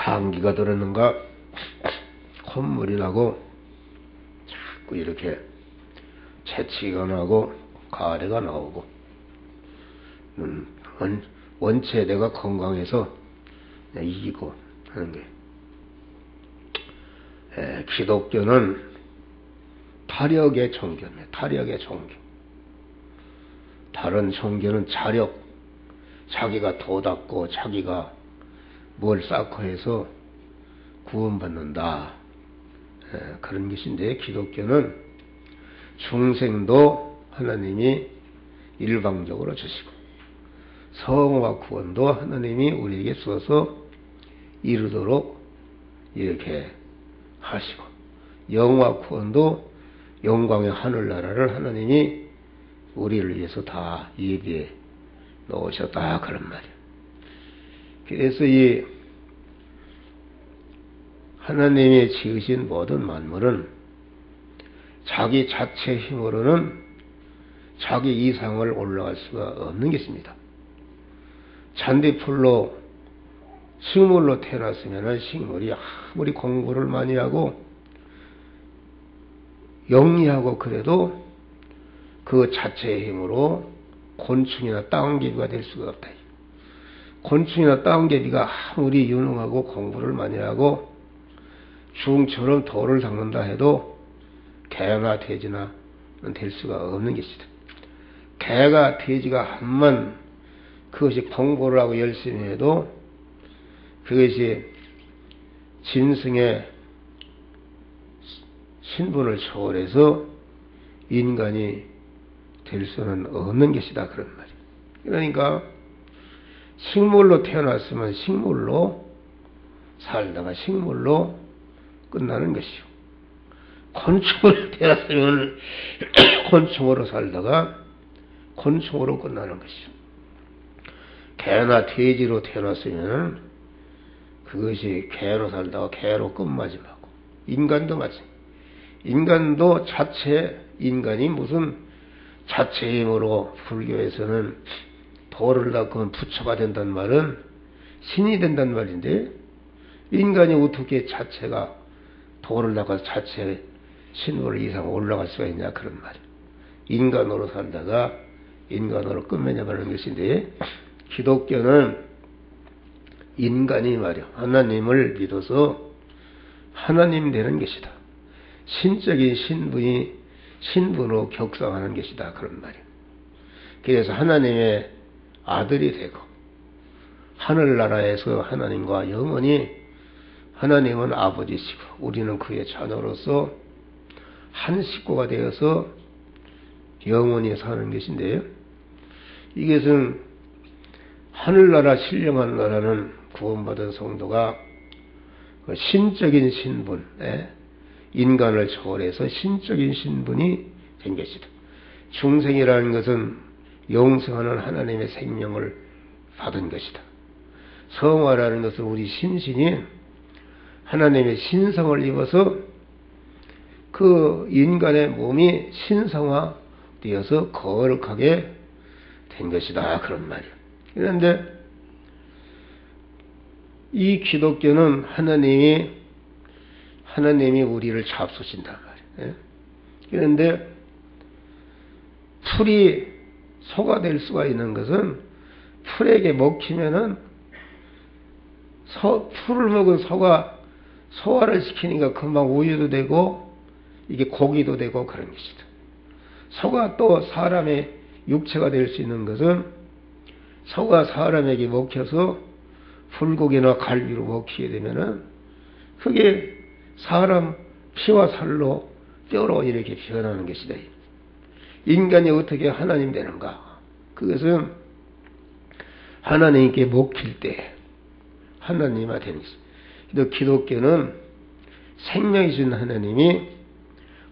감기가 들었는가 콧물이 나고 자꾸 이렇게 재치기가 나고 가래가 나오고 원체 내가 건강해서 이기고 하는 게 기독교는 타력의 종교네. 타력의 종교. 다른 종교는 자력, 자기가 도닦고 자기가 뭘 쌓고 해서 구원받는다. 그런 것인데 기독교는 중생도 하나님이 일방적으로 주시고 성화 구원도 하나님이 우리에게 주어서 이루도록 이렇게 하시고 영화 구원도 영광의 하늘나라를 하나님이 우리를 위해서 다 예비해 놓으셨다 그런 말이에요. 그래서 이 하나님이 지으신 모든 만물은 자기 자체 힘으로는 자기 이상을 올라갈 수가 없는 것입니다. 잔디풀로 식물로 태어났으면 식물이 아무리 공부를 많이 하고 영리하고 그래도 그 자체의 힘으로 곤충이나 땅개비가 될 수가 없다. 곤충이나 땅개비가 아무리 유능하고 공부를 많이 하고 중처럼 돌을 닦는다 해도 개나 돼지나 될 수가 없는 것이다. 개가 돼지가 한만 그것이 공부를 하고 열심히 해도 그것이 짐승의 신분을 초월해서 인간이 될 수는 없는 것이다 그런 말이에요. 그러니까 식물로 태어났으면 식물로 살다가 식물로 끝나는 것이요. 곤충으로 태어났으면 곤충으로 살다가 곤충으로 끝나는 것이요. 개나 돼지로 태어났으면 그것이 개로 살다가 개로 끝마지막고 인간도 마찬가지. 인간도 자체 인간이 무슨 자체 힘으로 불교에서는 돌을 닦으면 부처가 된다는 말은 신이 된다는 말인데 인간이 어떻게 자체가 돌을 닦아서 자체 신을 이상 올라갈 수가 있냐 그런 말이에요. 인간으로 살다가 인간으로 끝맺어가는 것인데 기독교는 인간이 말이야 하나님을 믿어서 하나님 되는 것이다. 신적인 신분으로 격상하는 것이다 그런 말이에요. 그래서 하나님의 아들이 되고 하늘나라에서 하나님과 영원히 하나님은 아버지시고 우리는 그의 자녀로서 한 식구가 되어서 영원히 사는 것인데요. 이것은 하늘나라 신령한 나라는 구원받은 성도가 신적인 신분에 인간을 초월해서 신적인 신분이 된 것이다. 중생이라는 것은 영생하는 하나님의 생명을 받은 것이다. 성화라는 것은 우리 심신이 하나님의 신성을 입어서 그 인간의 몸이 신성화되어서 거룩하게 된 것이다 그런 말이에요. 그런데 이 기독교는 하나님이 우리를 잡수신단 말이에요. 그런데 풀이 소가 될 수가 있는 것은 풀에게 먹히면은 풀을 먹은 소가 소화를 시키니까 금방 우유도 되고 이게 고기도 되고 그런 것이다. 소가 또 사람의 육체가 될 수 있는 것은 소가 사람에게 먹혀서 불고기나 갈비로 먹히게 되면은 그게 사람 피와 살로 뼈로 이렇게 변하는 것이다. 인간이 어떻게 하나님 되는가? 그것은 하나님께 먹힐 때 하나님화 되는 것입니다. 기독교는 생명이신 하나님이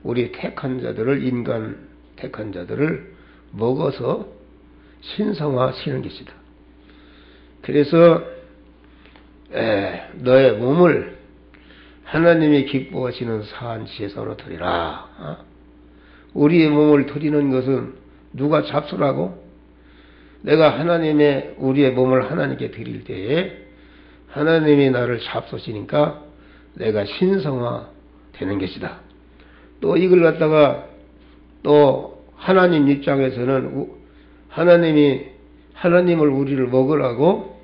우리 택한 자들을 인간 택한 자들을 먹어서 신성화시키는 것이다. 그래서 너의 몸을 하나님이 기뻐하시는 사한 제사로 드리라. 우리의 몸을 드리는 것은 누가 잡수라고? 내가 우리의 몸을 하나님께 드릴 때에 하나님이 나를 잡수시니까 내가 신성화 되는 것이다. 또 이걸 갖다가 또 하나님 입장에서는 하나님을 우리를 먹으라고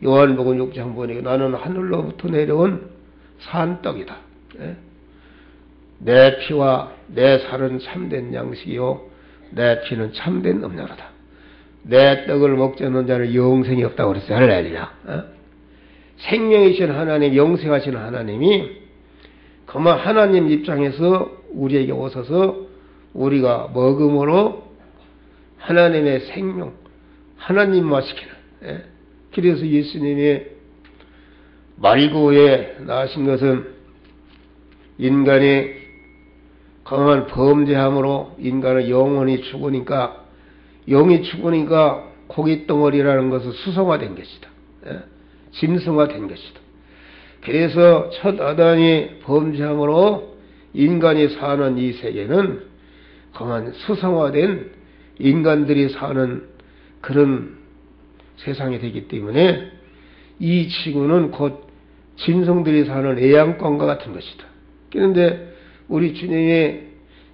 요한복음 6장 보니까 나는 하늘로부터 내려온 산떡이다. 내 피와 내 살은 참된 양식이요 내 피는 참된 음료로다. 내 떡을 먹지 않는 자는 영생이 없다고 그랬어요. 할렐루야. 생명이신 하나님, 영생하신 하나님이 그만 하나님 입장에서 우리에게 오셔서 우리가 먹음으로 하나님의 생명, 하나님화 시키는. 그래서 예수님이 말구에 나신 것은 인간이 강한 범죄함으로 인간은 영원히 죽으니까, 영이 죽으니까 고깃덩어리라는 것은 수성화된 것이다. 짐승화된 것이다. 그래서 첫 아담이 범죄함으로 인간이 사는 이 세계는 강한 수성화된 인간들이 사는 그런 세상이 되기 때문에 이 지구는 곧 짐승들이 사는 애양권과 같은 것이다. 그런데 우리 주님이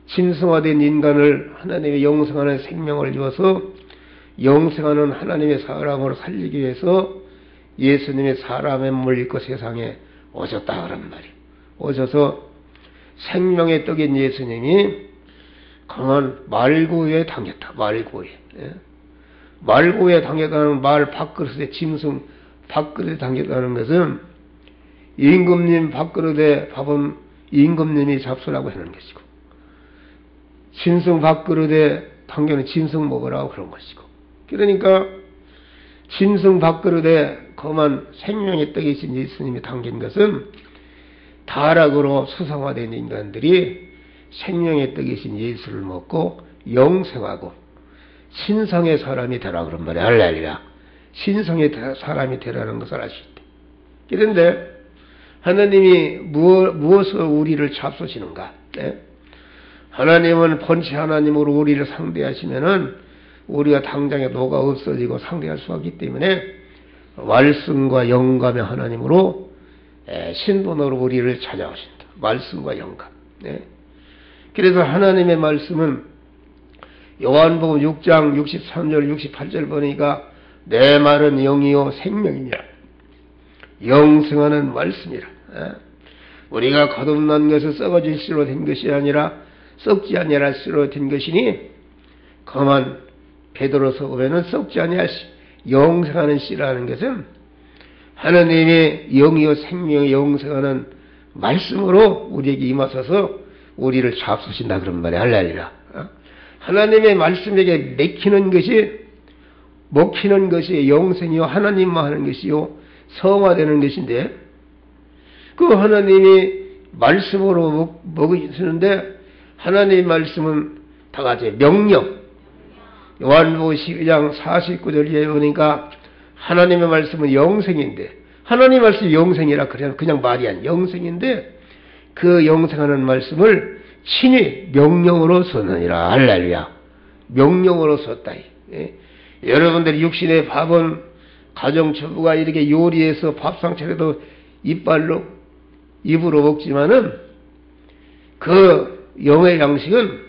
짐승화된 인간을 하나님의 영생하는 생명을 주어서 영생하는 하나님의 사람으로 살리기 위해서 예수님의 사람의 몸을 입고 세상에 오셨다 그런 말이에요. 오셔서 생명의 떡인 예수님이 강한 말구에 당겼다. 말구에. 말구에 당겼다는 말 밥그릇에 짐승 밥그릇에 당겼다는 것은 임금님 밥그릇에 밥은 임금님이 잡수라고 하는 것이고 짐승 밥그릇에 당겨는 짐승 먹으라고 그런 것이고 그러니까 짐승 밥그릇에 거만 생명의 떡이신 예수님이 당긴 것은 타락으로 수상화된 인간들이 생명의 떡이신 예수를 먹고 영생하고 신성의 사람이 되라 그런 말이야. 할렐루야. 신성의 사람이 되라는 것을 알 수 있다. 그런데 하나님이 무엇으로 우리를 잡수시는가? 하나님은 본체 하나님으로 우리를 상대하시면은 우리가 당장에 노가 없어지고 상대할 수가 없기 때문에 말씀과 영감의 하나님으로 신분으로 우리를 찾아오신다. 말씀과 영감. 그래서 하나님의 말씀은 요한복음 6장 63절 68절 보니까 내 말은 영이요 생명이니라. 영생하는 말씀이라. 우리가 거듭난 것은 썩어질 씨로 된 것이 아니라 썩지 아니할 씨로 된 것이니 그만 베드로서 보면은 썩지 아니할 씨, 영생하는 씨라는 것은 하나님의 영이요 생명의 영생하는 말씀으로 우리에게 임하셔서 우리를 잡수신다 그런 말이야. 할렐루야. 하나님의 말씀에게 먹히는 것이 영생이요 하나님만 하는 것이요 성화되는 것인데 그 하나님이 말씀으로 먹이시는데 하나님의 말씀은 다 같이 명령. 요한복음 12장 49절에 보니까 하나님의 말씀은 영생인데 하나님의 말씀이 영생이라 그냥 말이 아니야. 영생인데 그 영생하는 말씀을 친히 명령으로 썼느니라. 할렐루야. 명령으로 썼다. 여러분들이 육신의 밥은 가정주부가 이렇게 요리해서 밥상 차려도 입으로 먹지만은 그 영의 양식은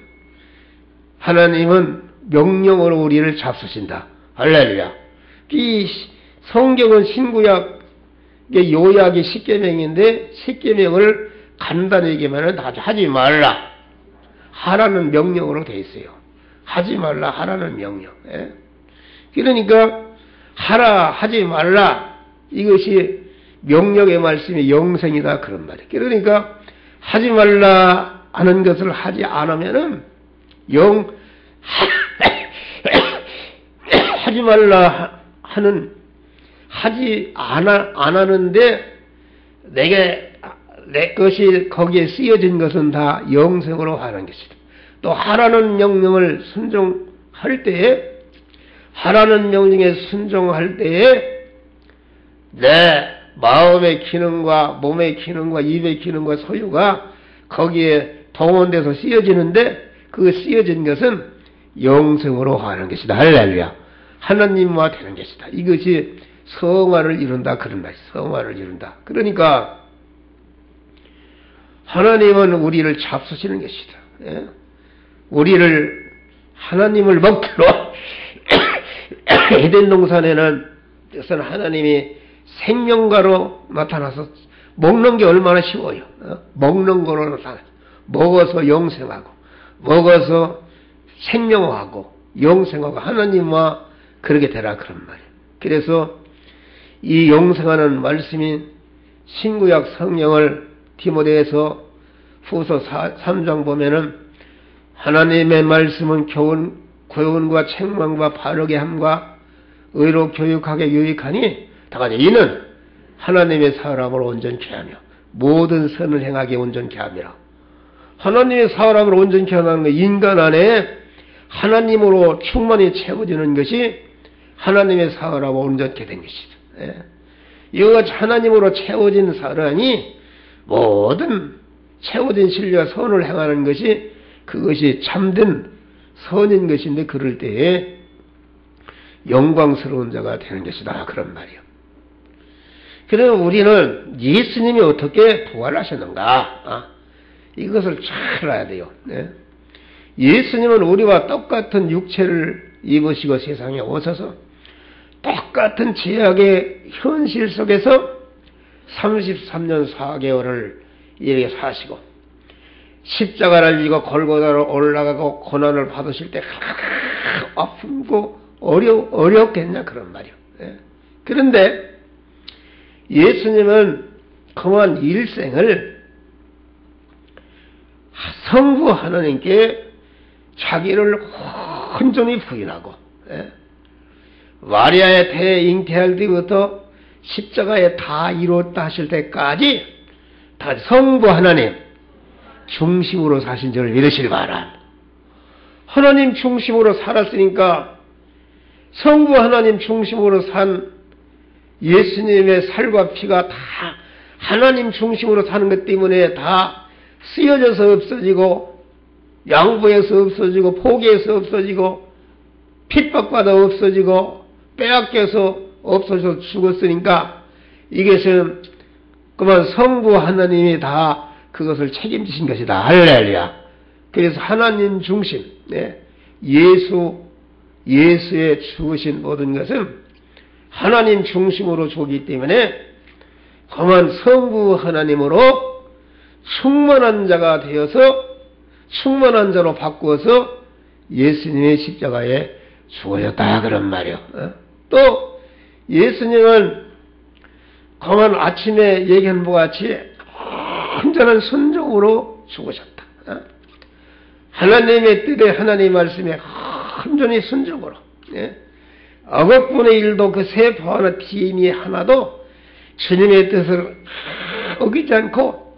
하나님은 명령으로 우리를 잡수신다. 할렐루야. 이 성경은 신구약의 요약의 10계명인데 10계명을 간단히 얘기하면 하지 말라. 하라는 명령으로 되어 있어요. 하지 말라 하라는 명령. 그러니까 하라 하지 말라 이것이 명령의 말씀이 영생이다 그런 말이에요. 그러니까 하지 말라 하는 것을 하지 않으면은 하지 말라 하는 하지 안 하는데 내 것이 거기에 쓰여진 것은 다 영생으로 하는 것이다. 또 하라는 명령을 순종할 때에 하라는 명령에 순종할 때에 내 마음의 기능과 몸의 기능과 입의 기능과 소유가 거기에 동원돼서 쓰여지는데 그 쓰여진 것은 영생으로 하는 것이다. 할렐루야. 하나님과 되는 것이다. 이것이 성화를 이룬다 그런 말이에요. 성화를 이룬다. 그러니까 하나님은 우리를 잡수시는 것이다. 예? 우리를 하나님을 먹기로 에덴 동산에는 하나님이 생명가로 나타나서 먹는 게 얼마나 쉬워요. 먹는 거로 나타나. 먹어서 영생하고 먹어서 생명하고 영생하고 하나님과 그렇게 되라 그런 말이에요. 그래서 이 영생하는 말씀인 신구약 성령을 디모데에서 후서 3장 보면은 하나님의 말씀은 교훈과 책망과 바르게 함과 의로 교육하게 유익하니 다같이 이는 하나님의 사람을 온전케 하며 모든 선을 행하게 온전케 함이라. 하나님의 사람을 온전케 하는 것, 인간 안에 하나님으로 충만히 채워지는 것이 하나님의 사람을 온전케 된 것이다. 예. 이와 하나님으로 채워진 사람이 모든 채워진 진리와 선을 행하는 것이 그것이 참된 선인 것인데 그럴 때에 영광스러운 자가 되는 것이다 그런 말이요. 그래서 우리는 예수님이 어떻게 부활하셨는가 이것을 잘 알아야 돼요. 네. 예수님은 우리와 똑같은 육체를 입으시고 세상에 오셔서 똑같은 죄악의 현실 속에서 33년 4개월을 이렇게 사시고 십자가를 지고 골고다로 올라가고 고난을 받으실 때 아프고 어렵겠냐 그런 말이요. 네. 그런데 예수님은 그만 일생을 성부 하나님께 자기를 온전히 부인하고 마리아의 태 잉태할 때부터 십자가에 다 이루었다 하실 때까지 다 성부 하나님 중심으로 사신 줄을 믿으시기 바랍니다. 하나님 중심으로 살았으니까 성부 하나님 중심으로 산 예수님의 살과 피가 다 하나님 중심으로 사는 것 때문에 다 쓰여져서 없어지고 양보해서 없어지고 포기해서 없어지고 핍박받아 없어지고 빼앗겨서 없어져서 죽었으니까 이것은 그만 성부 하나님이 다 그것을 책임지신 것이다. 할렐루야. 그래서 하나님 중심 예수의 죽으신 모든 것은 하나님 중심으로 주기 때문에 그만 성부 하나님으로 충만한 자가 되어서 충만한 자로 바꾸어서 예수님의 십자가에 죽어졌다 그런 말이요. 또 예수님은 그만 아침에 얘기한 것 같이 온전한 순종으로 죽으셨다. 하나님의 뜻에 하나님의 말씀에 온전히 순종으로 억억분의 1도 그 세포 하나 DNA 하나도 주님의 뜻을 어기지 않고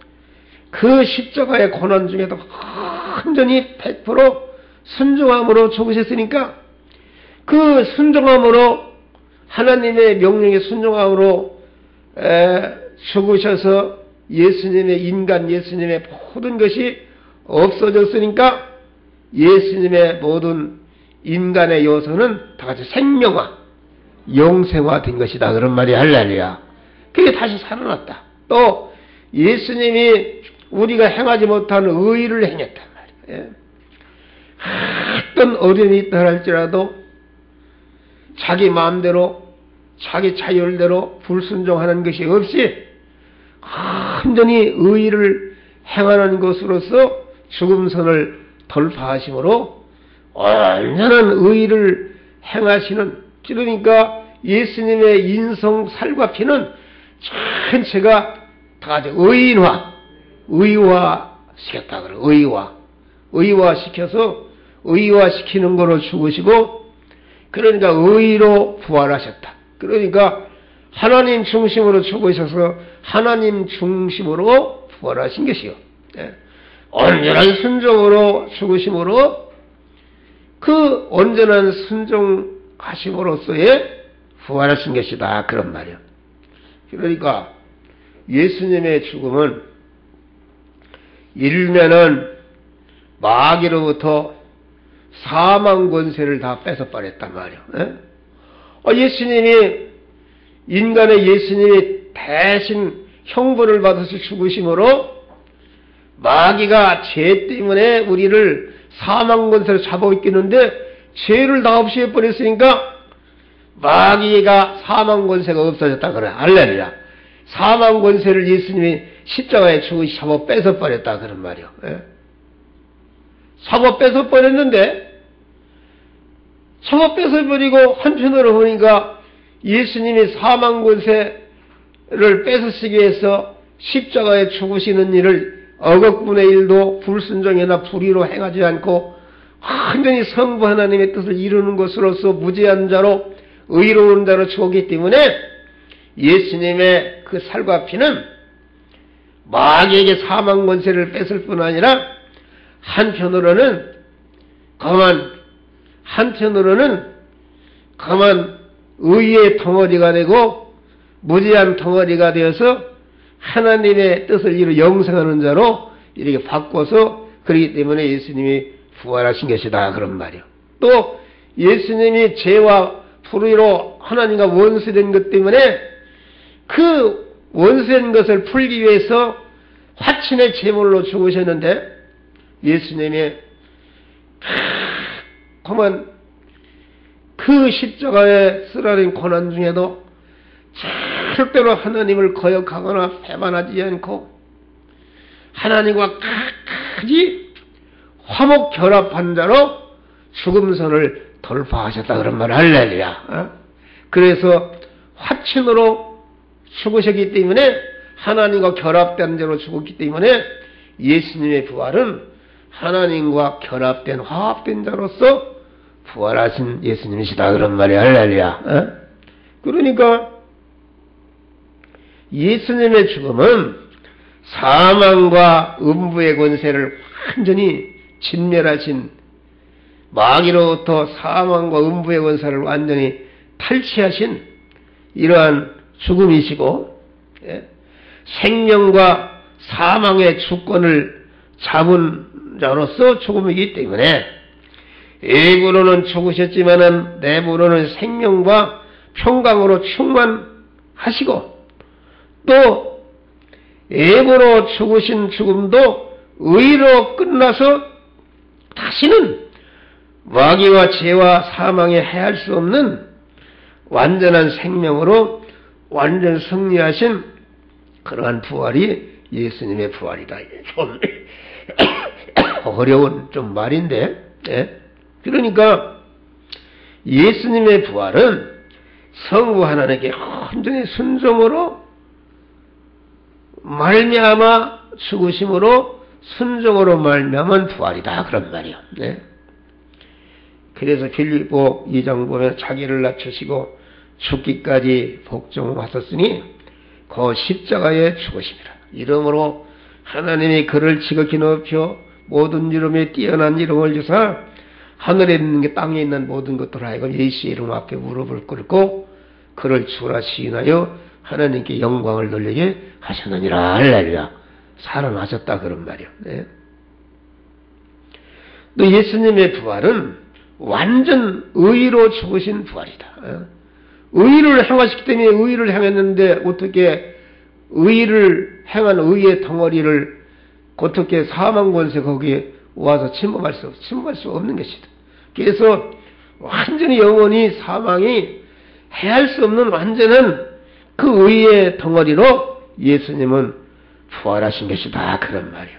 그 십자가의 고난 중에도 완전히 100% 순종함으로 죽으셨으니까 그 순종함으로 하나님의 명령에 순종함으로 죽으셔서 예수님의 인간 예수님의 모든 것이 없어졌으니까 예수님의 모든 인간의 요소는 다같이 생명화 영생화 된 것이다 그런 말이 할렐루야. 그게 다시 살아났다. 또 예수님이 우리가 행하지 못한 의의를 행했단 말이에요. 어떤 어려움이 있다 할지라도 자기 마음대로 자기 자율대로 불순종하는 것이 없이 완전히 의의를 행하는 것으로서 죽음선을 돌파하심으로 완전한 의의를 행하시는 그러니까 예수님의 인성 살과 피는 전체가 다같이 의화시켰다 그래. 의화시켜서 의화시키는 거로 죽으시고 그러니까 의로 부활하셨다. 그러니까 하나님 중심으로 죽으셔서 하나님 중심으로 부활하신 것이요. 온전한 순종으로 죽으심으로 그 온전한 순종하심으로써의 부활하신 것이다. 그런 말이요. 그러니까 예수님의 죽음은 일면은 마귀로부터 사망 권세를 다 뺏어버렸단 말이요. 예수님이 인간의 예수님이 대신 형벌을 받아서 죽으심으로 마귀가 죄 때문에 우리를 사망 권세로 잡아있겠는데 죄를 다 없이 해버렸으니까 마귀가 사망 권세가 없어졌다 그래. 할렐루야. 사망 권세를 예수님이 십자가에 죽으시 잡아 뺏어버렸다 그런 말이요. 예? 잡아 뺏어버렸는데 잡아 뺏어버리고 한편으로 보니까 예수님이 사망 권세를 뺏으시기 위해서 십자가에 죽으시는 일을 억억분의 일도 불순종이나 불의로 행하지 않고 완전히 성부 하나님의 뜻을 이루는 것으로서 무죄한 자로 의로운 자로 죽었기 때문에 예수님의 그 살과 피는 마귀에게 사망 권세를 뺏을 뿐 아니라 한편으로는 가만 의의 덩어리가 되고 무죄한 덩어리가 되어서 하나님의 뜻을 이루 영생하는 자로 이렇게 바꿔서 그렇기 때문에 예수님이 부활하신 것이다 그런 말이요. 또 예수님이 죄와 불의로 하나님과 원수된 것 때문에 그 원수된 것을 풀기 위해서 화친의 제물로 죽으셨는데 예수님이 그만 그 십자가에 쓰라린 고난 중에도 절대로 하나님을 거역하거나 배반하지 않고 하나님과 끝까지 화목 결합한 자로 죽음선을 돌파하셨다 그런 말 할렐루야. 그래서 화친으로 죽으셨기 때문에 하나님과 결합된 자로 죽었기 때문에 예수님의 부활은 하나님과 결합된 화합된 자로서 부활하신 예수님이시다 그런 말이야 할렐루야. 그러니까 예수님의 죽음은 사망과 음부의 권세를 완전히 진멸하신 마귀로부터 사망과 음부의 권세를 완전히 탈취하신 이러한 죽음이시고 생명과 사망의 주권을 잡은 자로서 죽음이기 때문에 외부로는 죽으셨지만은 내부로는 생명과 평강으로 충만하시고 또 외부로 죽으신 죽음도 의로 끝나서 다시는 마귀와 죄와 사망에 해할 수 없는 완전한 생명으로 완전 승리하신 그러한 부활이 예수님의 부활이다. 좀 어려운 좀 말인데, 그러니까 예수님의 부활은 성부 하나님께 온전히 순종으로 말미암아 죽으심으로 순종으로 말미암은 부활이다 그런 말이요. 그래서 빌립보 2장 보면 자기를 낮추시고 죽기까지 복종하셨으니 그 십자가에 죽으심이라. 이름으로 하나님이 그를 지극히 높여 모든 이름에 뛰어난 이름을 주사 하늘에 있는 게 땅에 있는 모든 것들 하여금 예수의 이름 앞에 무릎을 꿇고 그를 주라 시인하여 하나님께 영광을 돌리게 하셨느니라. 할렐루야. 살아나셨다 그런 말이요. 또 예수님의 부활은 완전 의로 죽으신 부활이다. 의를 행하셨기 때문에 의를 행했는데 어떻게 의를 행한 의의 덩어리를 어떻게 사망 권세 거기에 와서 침범할 수 없는 것이다. 그래서 완전히 영원히 사망이 해할 수 없는 완전한 그 의의 덩어리로 예수님은 부활하신 것이다 그런 말이요.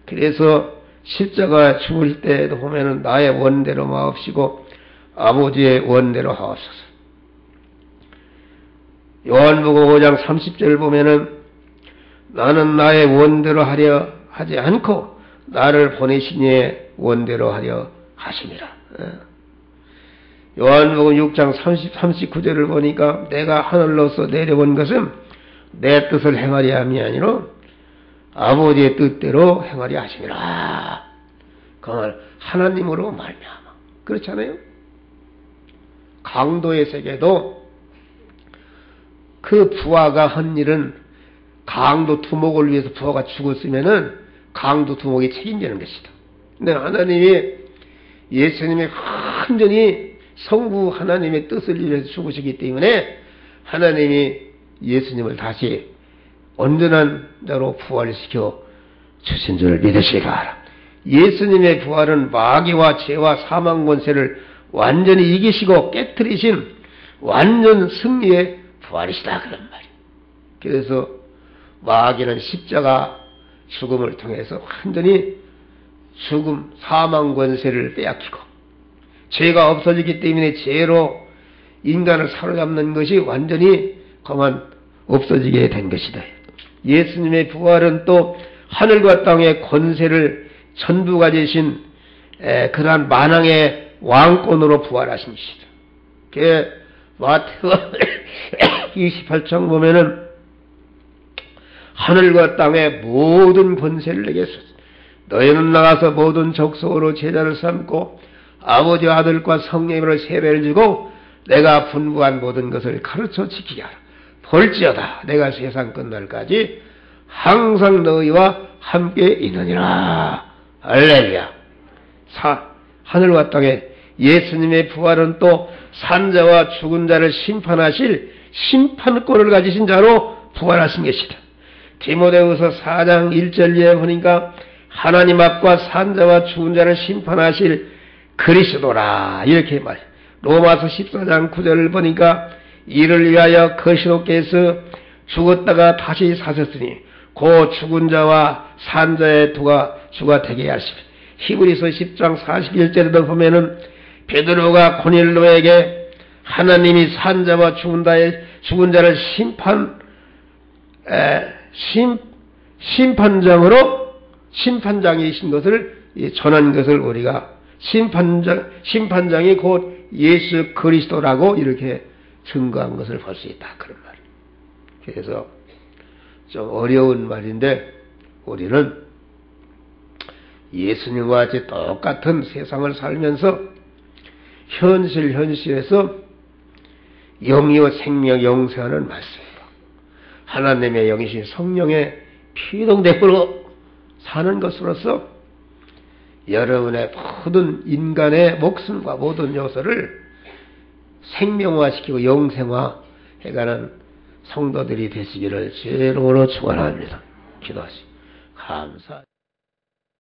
그래서 십자가 죽을 때도 보면은 나의 원대로 마옵시고 아버지의 원대로 하옵소서. 요한복음 5장 30절 보면은 나는 나의 원대로 하려 하지 않고 나를 보내신 이의 원대로 하려 하심이라. 요한복음 6장 39절을 보니까 내가 하늘로서 내려온 것은 내 뜻을 행하려 함이 아니라 아버지의 뜻대로 행하려 하심이라. 그 말 하나님으로 말미암아. 그렇잖아요. 강도의 세계도 그 부하가 한 일은 강도 두목을 위해서 부하가 죽었으면은 강도 두목이 책임지는 것이다. 근데 하나님이 예수님이 완전히 성부 하나님의 뜻을 위해서 죽으시기 때문에 하나님이 예수님을 다시 온전한 자로 부활시켜 주신 줄 믿으시기 바랍니다. 예수님의 부활은 마귀와 죄와 사망 권세를 완전히 이기시고 깨뜨리신 완전 승리의 부활이시다 그런 말이에요. 그래서 마귀는 십자가 죽음을 통해서 완전히 죽음, 사망 권세를 빼앗기고 죄가 없어지기 때문에 죄로 인간을 사로잡는 것이 완전히 그만 없어지게 된 것이다. 예수님의 부활은 또 하늘과 땅의 권세를 전부 가지신 그러한 만왕의 왕권으로 부활하신 것이다. 그 마태복음 28장 보면은 하늘과 땅의 모든 권세를 내게 줬다. 너희는 나가서 모든 족속으로 제자를 삼고 아버지와 아들과 성령으로 세례를 주고 내가 분부한 모든 것을 가르쳐 지키게 하라. 볼지어다 내가 세상 끝날까지 항상 너희와 함께 있느니라. 할렐루야. 하늘과 땅에 예수님의 부활은 또 산자와 죽은 자를 심판하실 심판권을 가지신 자로 부활하신 것이다. 디모데후서 4장 1절에 보니까 하나님 앞과 산자와 죽은 자를 심판하실 그리스도라 이렇게 말해. 로마서 14장 9절을 보니까 이를 위하여 그리스도께서 죽었다가 다시 사셨으니 그 죽은 자와 산자의 주가 되게 하시며 히브리서 10장 41절에도 보면은 베드로가 고넬로에게 하나님이 산자와 죽은 자를 심판장이신 것을 전한 것을 우리가 심판장이 곧 예수 그리스도라고 이렇게 증거한 것을 볼 수 있다. 그런 말이에요. 그래서 좀 어려운 말인데 우리는 예수님과 같이 똑같은 세상을 살면서 현실에서 영이요 생명 영생하는 말씀이고 하나님의 영이신 성령의 피동대로 사는 것으로서 여러분의 모든 인간의 목숨과 모든 요소를 생명화시키고 영생화해가는 성도들이 되시기를 주의 이름으로 축원합니다. 기도하시고 감사.